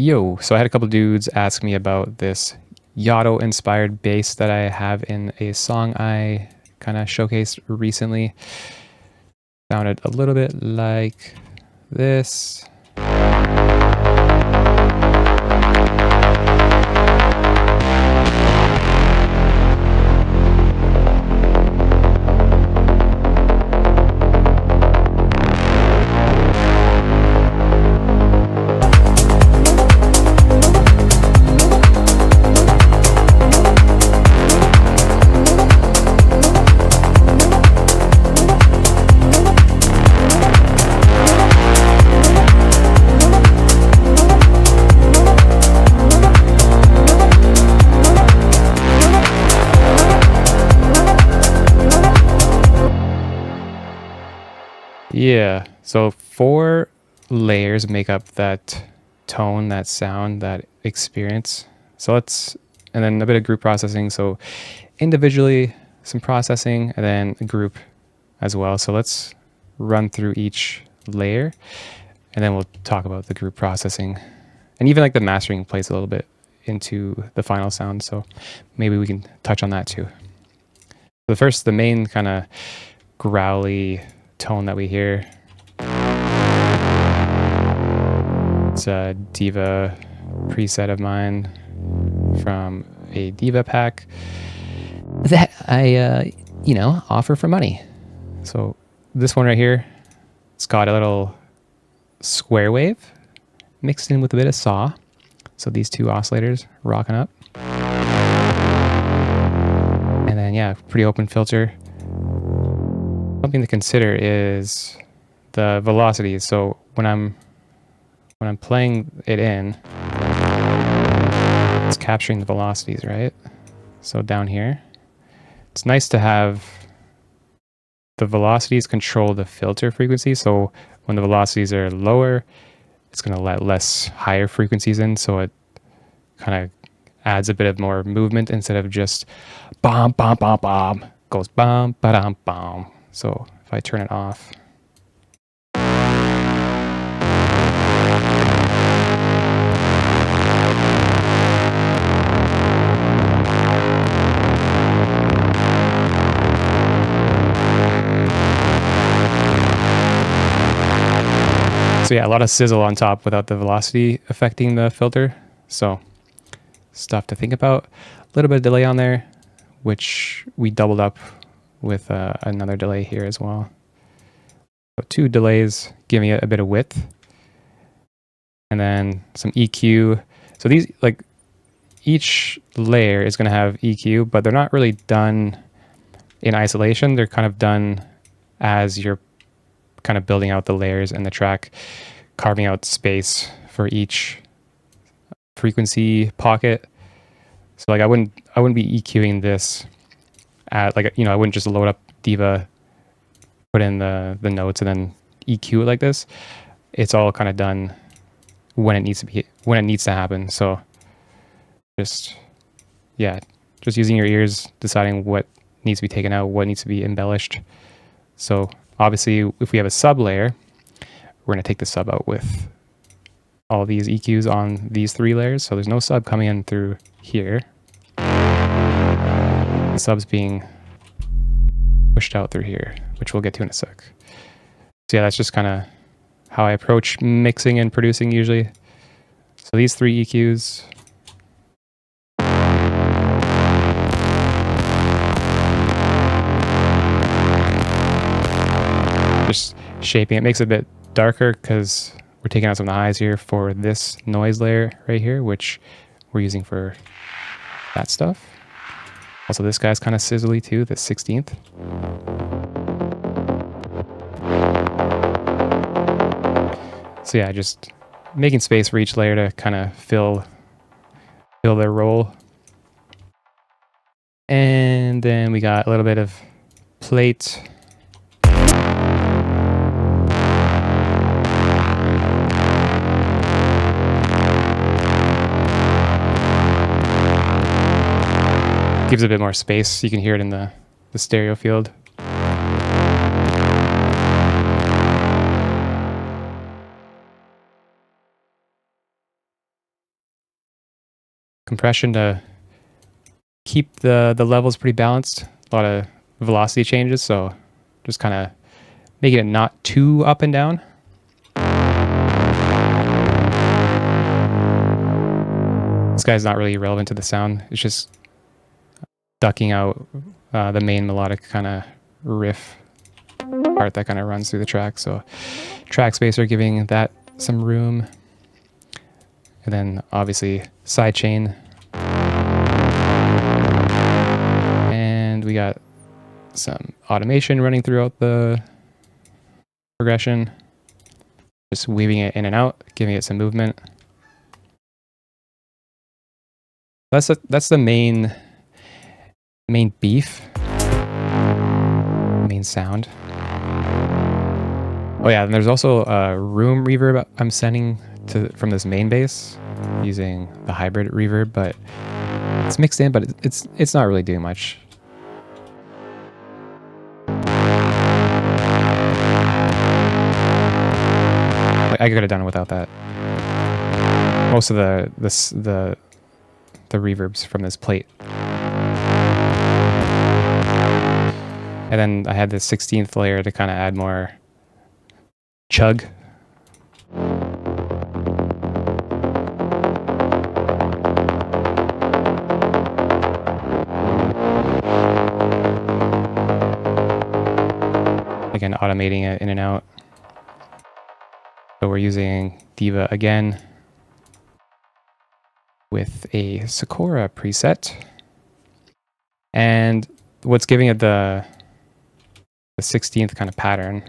Yo, so I had a couple dudes ask me about this YOTTO inspired bass that I have in a song I kind of showcased recently. Sounded a little bit like this. Yeah, so 4 layers make up that tone, that sound, that experience. And then a bit of group processing. So individually, some processing, and then a group as well. So let's run through each layer, and then we'll talk about the group processing. And even like the mastering plays a little bit into the final sound. So maybe we can touch on that too. The main kind of growly tone that we hear. It's a Diva preset of mine from a Diva pack that I, offer for money. So this one right here, it's got a little square wave mixed in with a bit of saw. So these 2 oscillators rocking up. And then, yeah, pretty open filter. Something to consider is the velocities. So when I'm playing it in, it's capturing the velocities, right? So down here, it's nice to have the velocities control the filter frequency. So when the velocities are lower, it's going to let less higher frequencies in. So it kind of adds a bit of more movement instead of just bom, bom, bom, bom. Goes bom, ba-dum, bom. So if I turn it off, so yeah, a lot of sizzle on top without the velocity affecting the filter. So stuff to think about. A little bit of delay on there, which we doubled up with another delay here as well. So 2 delays give me a bit of width. And then some EQ. So these, like, each layer is going to have EQ, but they're not really done in isolation. They're kind of done as you're kind of building out the layers in the track, carving out space for each frequency pocket. So like I wouldn't be EQing this at I wouldn't just load up Diva, put in the notes, and then EQ it like this. It's all kind of done when it needs to happen. So just using your ears, deciding what needs to be taken out, what needs to be embellished. So obviously, if we have a sub layer, we're going to take the sub out with all these EQs on these 3 layers. So there's no sub coming in through here. The sub's being pushed out through here, which we'll get to in a sec. So yeah, that's just kind of how I approach mixing and producing usually. So these 3 EQs. Just shaping it makes it a bit darker because we're taking out some of the highs here for this noise layer right here, which we're using for that stuff. Also, this guy's kind of sizzly too, the 16th. So yeah, just making space for each layer to kind of fill their role. And then we got a little bit of plate. Gives a bit more space. You can hear it in the stereo field. compression to keep the levels pretty balanced. A lot of velocity changes, so just kind of making it not too up and down. This guy's not really relevant to the sound. It's just ducking out the main melodic kind of riff part that kind of runs through the track. So track spacer, giving that some room. And then obviously sidechain. And we got some automation running throughout the progression. Just weaving it in and out, giving it some movement. That's the main beef, main sound. Oh yeah, and there's also a room reverb I'm sending from this main bass using the hybrid reverb, but it's mixed in, but it's not really doing much. Like, I could have done it without that. Most of the reverbs from this plate. And then I had this 16th layer to kind of add more chug. Again, automating it in and out. So we're using Diva again with a Sakura preset. And what's giving it the 16th kind of pattern,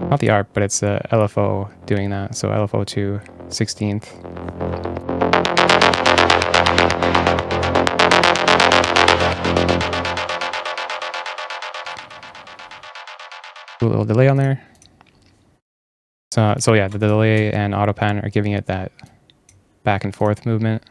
not the ARP, but it's the LFO doing that. So LFO to 16th. A little delay on there. So yeah, the delay and auto pan are giving it that back and forth movement.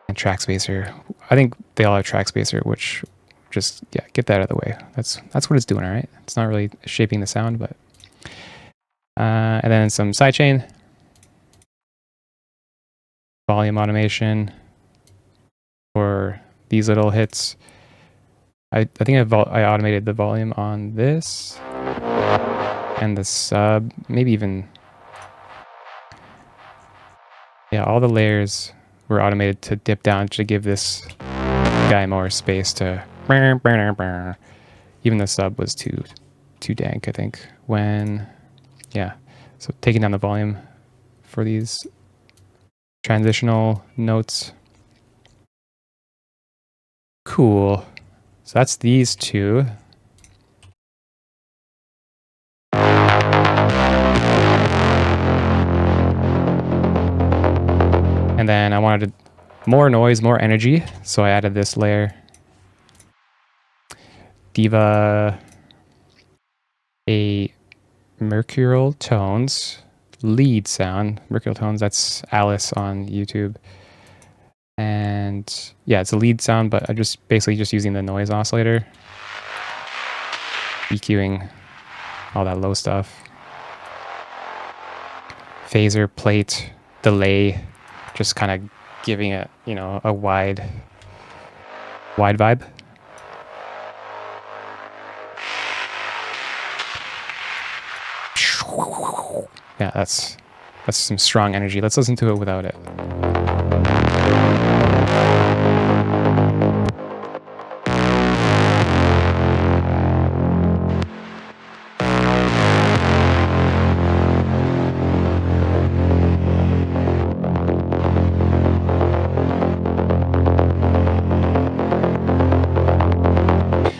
And track spacer. I think they all have track spacer, which just, yeah, get that out of the way. That's what it's doing, all right? It's not really shaping the sound, but... and then some sidechain. Volume automation for these little hits. I think I automated the volume on this and the sub, maybe even... Yeah, all the layers were automated to dip down to give this guy more space to... Even the sub was too dank, I think. Yeah, so taking down the volume for these transitional notes. Cool. So that's these two. And then I wanted more noise, more energy, so I added this layer. Diva, a Mercurial Tones lead sound. Mercurial Tones, that's Alice on YouTube. And yeah, it's a lead sound, but I'm just basically just using the noise oscillator, EQing all that low stuff. Phaser, plate, delay, just kind of giving it, you know, a wide vibe. Yeah, that's some strong energy. Let's listen to it without it.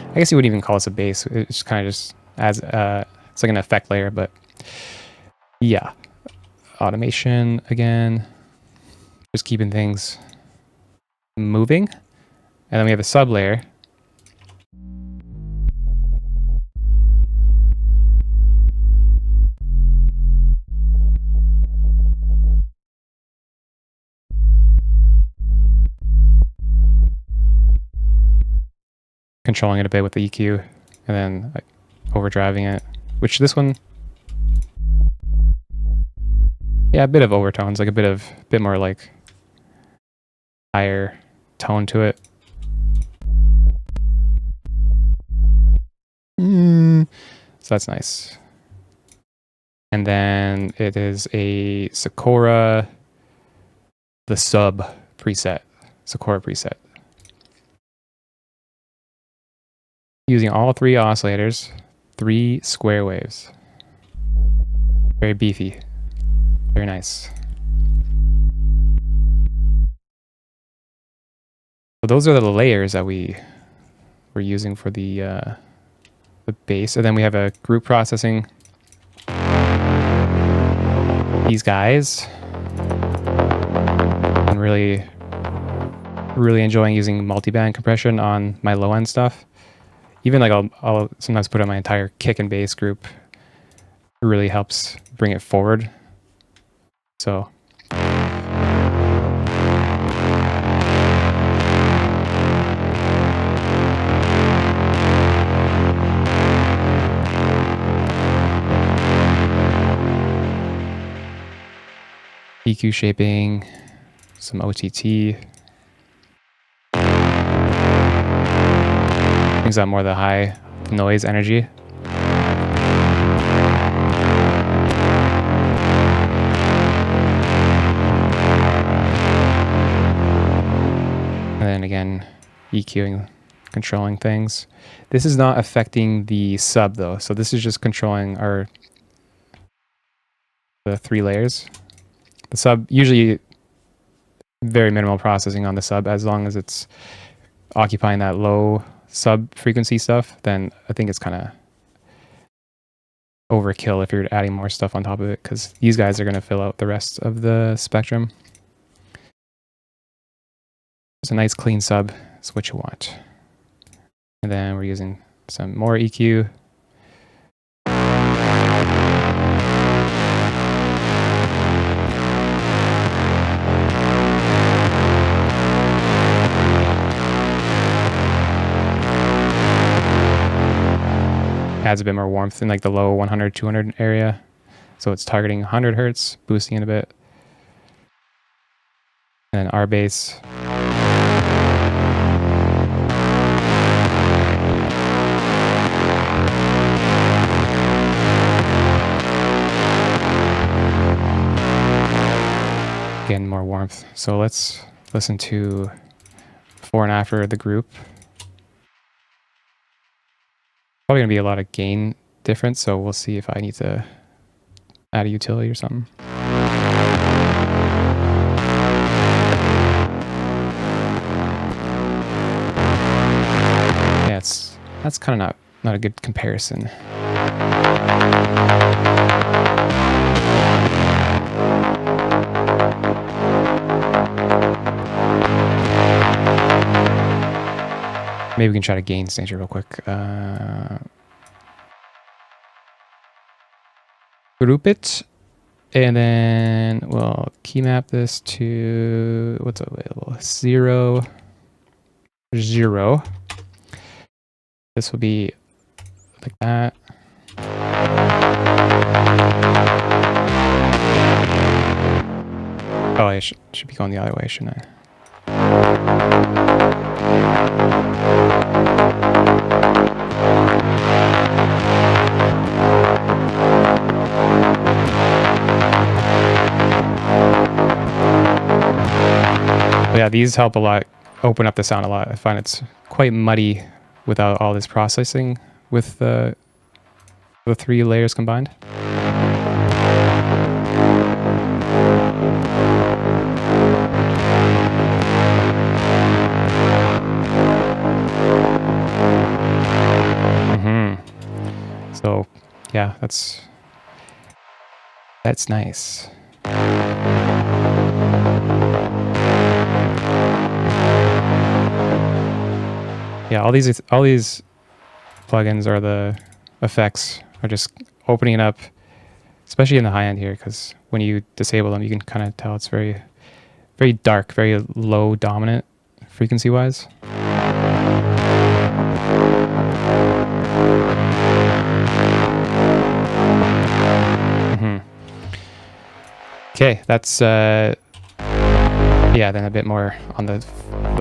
I guess you wouldn't even call this a bass. It's kind of just as it's like an effect layer, but yeah. Automation again, just keeping things moving. And then we have a sub layer. controlling it a bit with the EQ, and then like overdriving it, which this one, yeah, a bit of overtones, like a bit more like higher tone to it. So that's nice. And then it is a Sakura, the sub preset, Sakura preset. Using all 3 oscillators, 3 square waves. Very beefy, very nice. So those are the layers that we're using for the bass. And then we have a group processing. These guys. I'm really enjoying using multiband compression on my low end stuff. Even like I'll sometimes put on my entire kick and bass group. It really helps bring it forward. So EQ shaping, some OTT. Brings out more of the high noise energy. And then again, EQing, controlling things. This is not affecting the sub though. So this is just controlling the 3 layers. The sub, usually very minimal processing on the sub, as long as it's occupying that low sub frequency stuff, then I think it's kind of overkill if you're adding more stuff on top of it, because these guys are going to fill out the rest of the spectrum. It's a nice clean sub, that's what you want. And then we're using some more EQ. Adds a bit more warmth in like the low 100, 200 area. So it's targeting 100 hertz, boosting it a bit. And then our bass. Again, more warmth. So let's listen to before and after the group. Probably gonna be a lot of gain difference, so we'll see if I need to add a utility or something. Yeah, that's kind of not a good comparison. Maybe we can try to gain stage real quick. Group it, and then we'll key map this to what's available. 0, 0. This will be like that. Oh, I should be going the other way, shouldn't I? But yeah, these help a lot, open up the sound a lot. I find it's quite muddy without all this processing with the 3 layers combined. So yeah, that's nice. Yeah, all these plugins are the effects are just opening it up, especially in the high end here, because when you disable them, you can kind of tell it's very, very dark, very low dominant frequency wise. Okay, that's yeah, then a bit more on the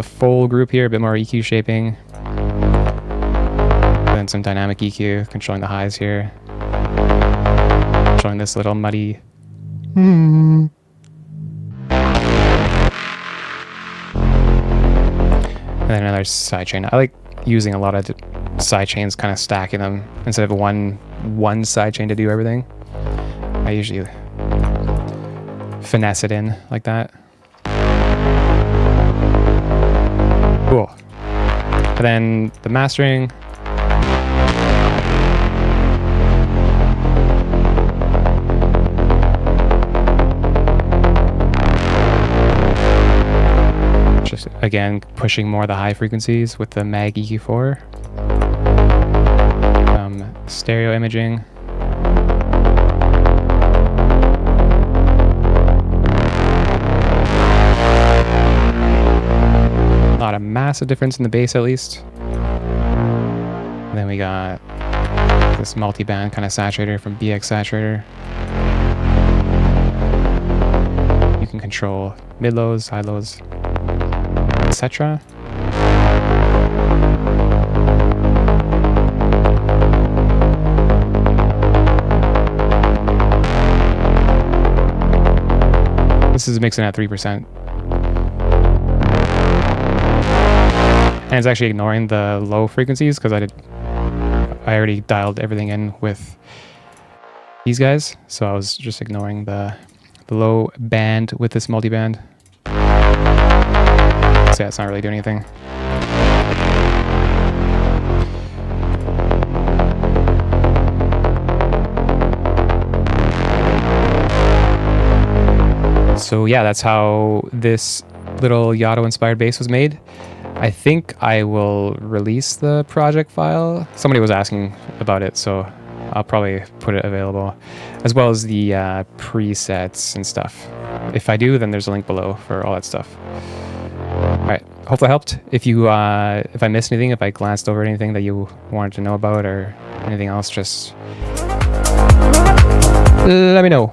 full group here, a bit more EQ shaping. Then some dynamic EQ, controlling the highs here. Controlling this little muddy. And then another sidechain. I like using a lot of sidechains, kind of stacking them instead of one sidechain to do everything. I usually finesse it in like that. Cool. And then the mastering. Just again pushing more of the high frequencies with the Mag EQ4. Stereo imaging. Not a massive difference in the bass, at least. And then we got this multi-band kind of saturator from BX Saturator. You can control mid-lows, high-lows, etc. This is mixing at 3%. And it's actually ignoring the low frequencies because I already dialed everything in with these guys. So I was just ignoring the low band with this multi-band. So yeah, it's not really doing anything. So yeah, that's how this little YOTTO inspired bass was made. I think I will release the project file. Somebody was asking about it, so I'll probably put it available, as well as the presets and stuff. If I do, then there's a link below for all that stuff. All right, hopefully I helped. If you, if I missed anything, if I glanced over anything that you wanted to know about or anything else, just let me know.